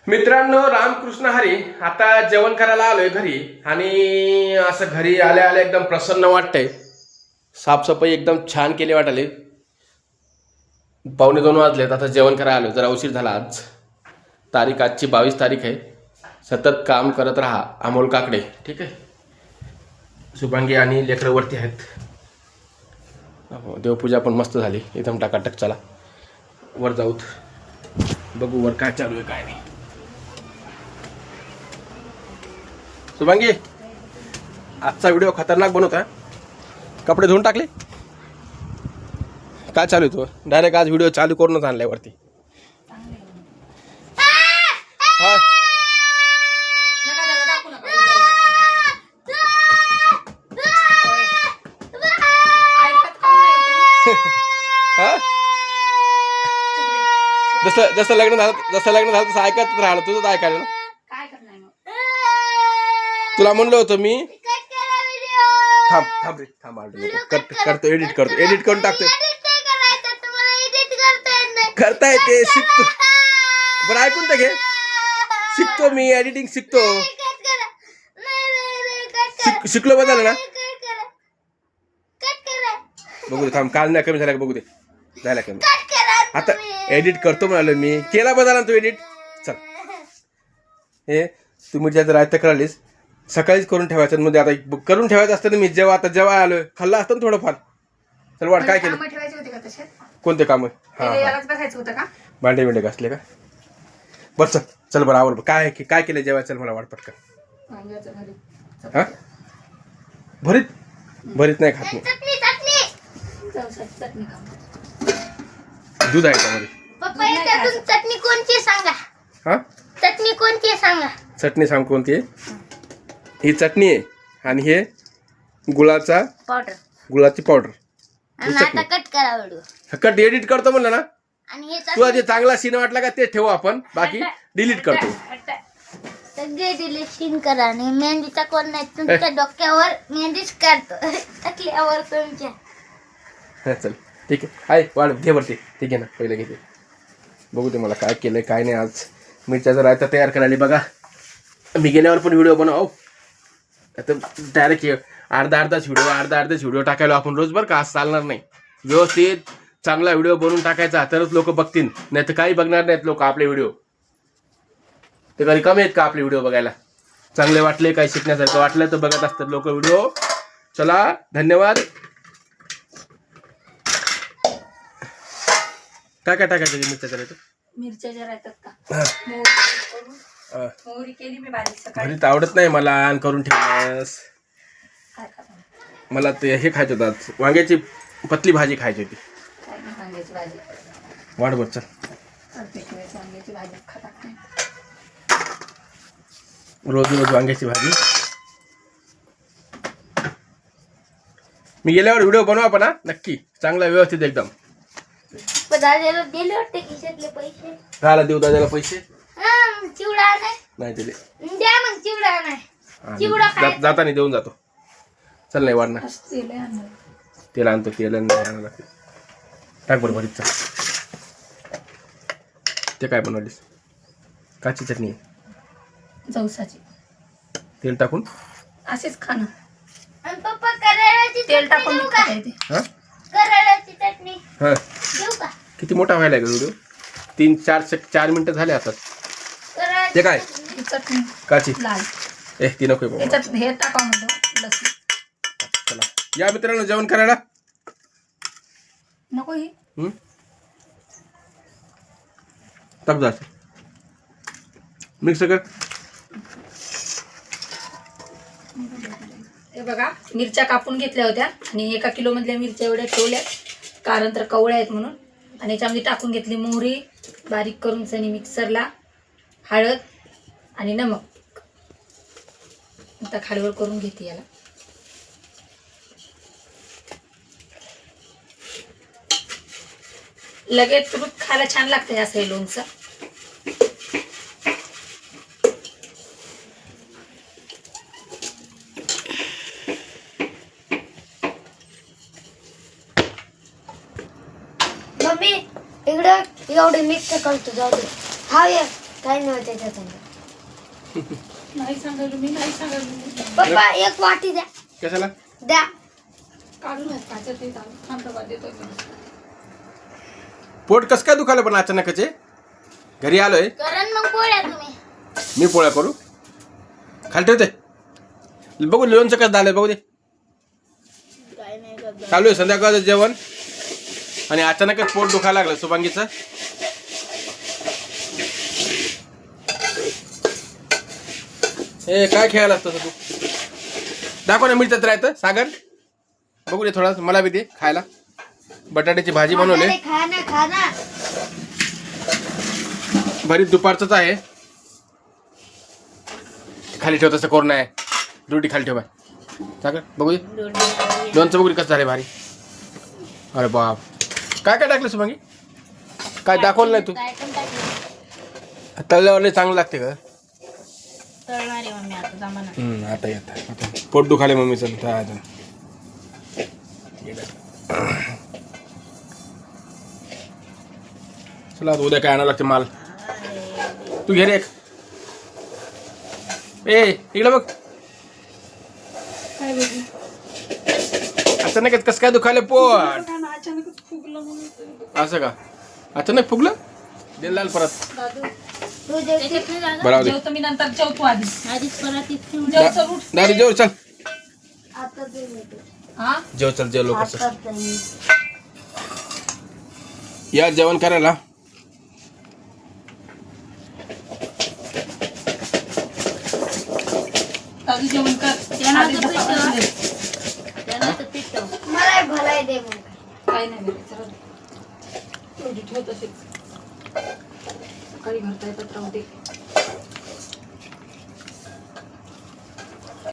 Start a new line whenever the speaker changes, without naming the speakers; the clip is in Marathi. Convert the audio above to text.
मित्रांनो, रामकृष्ण हरी. आता जेवण करायला आलोय घरी आणि असं घरी आल्या आल्या एकदम प्रसन्न वाटतंय. साफसफाई एकदम छान केली वाटाली. 1:45 वाजलेत. आता जेवण करायला आलो. जरा उशीर झाला आज. तारीख आजची 22 तारीख आहे. सतत काम करत राहा. अमोल काकडे. ठीक आहे. शुभांगी आणि लेकरं वरती आहेत. देवपूजा पण मस्त झाली एकदम टाकाटक. चला वर जाऊत, बघू वर काय चालू आहे काय नाही. शुभांगी, आजचा व्हिडिओ खतरनाक बनवता. कपडे धुवून टाकले. काय चालू आहे तू? डायरेक्ट आज व्हिडिओ चालू करूनच आणलाय वरती. हा जसं लग्न झालं तसं ऐकत राहिलं. तुझंच ऐकायला ना. तुला म्हणलं होतं मी. थांब रे थांब. करतो एडिट करून टाकतो. करता येते, शिकतो. बरं ऐकून तर घे. शिकतो मी, एडिटिंग शिकतो. शिकलो बदल ना. बघू दे. थांब, काल नाही कमी झाला का बघू दे. झाला कमी. आता एडिट करतो म्हणालो मी. केला बदला तू एडिट. चल, हे तू मिरच्याचं रायतं करालीस. सकाळीच करून ठेवायचं. म्हणजे आता करून ठेवायचं असतं ना. मी जेव्हा आलोय खाल्ला असतं ना थोडंफार. चल वाट, काय केलं? कोणते काम? हा, भांडे बिंडे घासले का? बरं चल बरं आवड. काय केलं जेव्हा? चल मला वाट पटकन. हा, भरीत नाही खात मी. दूध आहे त्यामध्ये.
चटणी कोणती सांगा?
हा,
चटणी कोणती सांगा?
चटणी सांग कोणती आहे. ही चटणी आहे आणि हे गुळाची पावडर.
आता कट करा व्हिडिओ.
कट एडिट करतो म्हणलं ना.
आणि हे
तुला जे चांगला सीन वाटला का ते ठेवू आपण. बाकी डिलीट करतो.
सगळे डिलीट करा. आणि मेहंदीचा कोण नाही. तुमच्या डोक्यावर मेहंदीच काढतो. टाकल्यावर तुमच्या.
चल ठीक आहे. वाढ घे वरती. ठीक आहे ना. पहिले घेते. बघू दे मला काय केलंय काय नाही. आज मिरच्याचा रायता तयार करायला बघा. मी गेल्यावर पण व्हिडिओ बनव. आता डायरेक्ट अर्धाच व्हिडिओ टाकायला आपण रोज. बरं का, आज चालणार नाही. व्यवस्थित चांगला व्हिडिओ बनवून टाकायचा तरच लोक बघतील. नाही तर काही बघणार नाहीत लोक आपले व्हिडिओ. ते कधी कमी आहेत का आपले व्हिडिओ बघायला? चांगले वाटले, काही शिकण्यासारखं वाटलं तर बघत असतात लोक व्हिडिओ. चला, धन्यवाद. काय टाकायचं
मिरच्या राहतात का? मोहरी केली मी बारीक सकाळी.
घरी आवडत नाही मला. आण करून ठेवलास. मला ते हे खायचं होतं. वांग्याची पतली भाजी खायची होती.
वांग्याची भाजी
वाढ बर. चल,
वांग्याची भाजी खातात नाही.
रोज वांग्याची भाजी. मी गेल्यावर व्हिडिओ बनवा पण हा नक्की. चांगला व्यवस्थित एकदम.
दादाला दिले वाटते खिशातले पैसे.
राहिला देऊ दादाला पैसे.
चिवडा
नाही दिले.
द्या मग. चिवडा नाही. चिवडा
जाताना देऊन जातो. चल, नाही वाढणार. तेल आणतो. तेल लागते. टाक बरं भरीत. चल, ते काय बनवलीस? काची चटणी आहे.
जवसाची.
तेल टाकून
असेच खाणं.
पप्पा करायची
तेल टाकून खाता येते.
हा,
करायची चटणी
हा.
देऊ का?
किती मोठा व्हायला का व्हिडिओ? 3-4 मिनिटं झाले आता. ते काय
चटणी
काची?
लाल.
ती नको बाबा.
याच्यात हे टाका म्हणतो लसूण.
चला या मित्रांनो जेवण करायला.
नको ही.
टाक जा. मिक्स कर.
हे बघा, मिरच्या कापून घेतल्या होत्या आणि 1 किलो मधल्या मिरच्या एवढ्या ठेवल्या. कारण तर कवळ्या आहेत म्हणून. आणि याच्यामध्ये टाकून घेतली मोहरी बारीक करून सनी मिक्सरला. हळद आणि नमक. आता खालीवर करून घेते याला. लगेच दूध खायला छान लागते असं हे लोणचं.
मम्मी इकडे एवढे मिक्स करतो. जाऊ दे. हा ये काय नाही त्याच्यात.
नाही सांगायलो मी, नाही सांगायलो.
पप्पा एक वाटी द्या.
कशाला?
द्या.
काढून काचा ते थांब देतो मी.
पोट कसं काय दुखायला पण अचानकच आहे? घरी आलोय
करण मग पोळ्या तुम्ही.
मी पोळ्या करू. खाली ठेवते बघू लोणचं कसं झालंय बघू दे.
काय नाही करत.
चालू आहे संध्याकाळचं जेवण आणि अचानकच पोट दुखायला लागलं शुभांगीचं. ए काय खेळायला असतं तू? दाखव ना मिरच्यात राहतं सागर. बघू दे थोडा मला बी दे खायला. बटाट्याची भाजी बनवली.
खा ना खा ना.
भरीत दुपारचंच आहे. खाली ठेव तसं कोरोना आहे. रोटी खाली ठेव बाय सागर. बघू दे लोणचं बघू दे कसं झालंय भारी. अरे बाप काय काय टाकलं शुभांगी? काय दाखवलं नाही तू?
काय पण टाकलं.
तळल्यावर लय चांगलं लागते का?
तळणार आहे मम्मी आता जमाना.
आता आता पोट दुखाले मम्मीचं. चला आता उद्या काय आणावं लागते माल. तू घे रे एक. ए इकडे बघ.
काय बघू?
अचानक कसं काय दुखाले पोट?
अचानकच फुगलं म्हणून.
असं का? अचानक फुगलं? दे लाल परत.
दादू
तू जेवतेस ना दादा?
बरोबर
जेवतो मी, नंतर जेवतो आधी.
आधीच परत इथे
जेव चल उठ.
दादी जेव चल.
आता ते येतो.
हा
जेव चल जेव लवकर.
आता ते.
या जेवण करायला.
दादू जेवण कर.
जेवणाचं
आधी
पीठ
धपाटे.
त्यानंतर पीठ ठेव. मला भलाय दे मग.
काय नाही करायचं, राहू दे. एवढी ठेव तशीच. सकाळी भरता येतात राहू दे.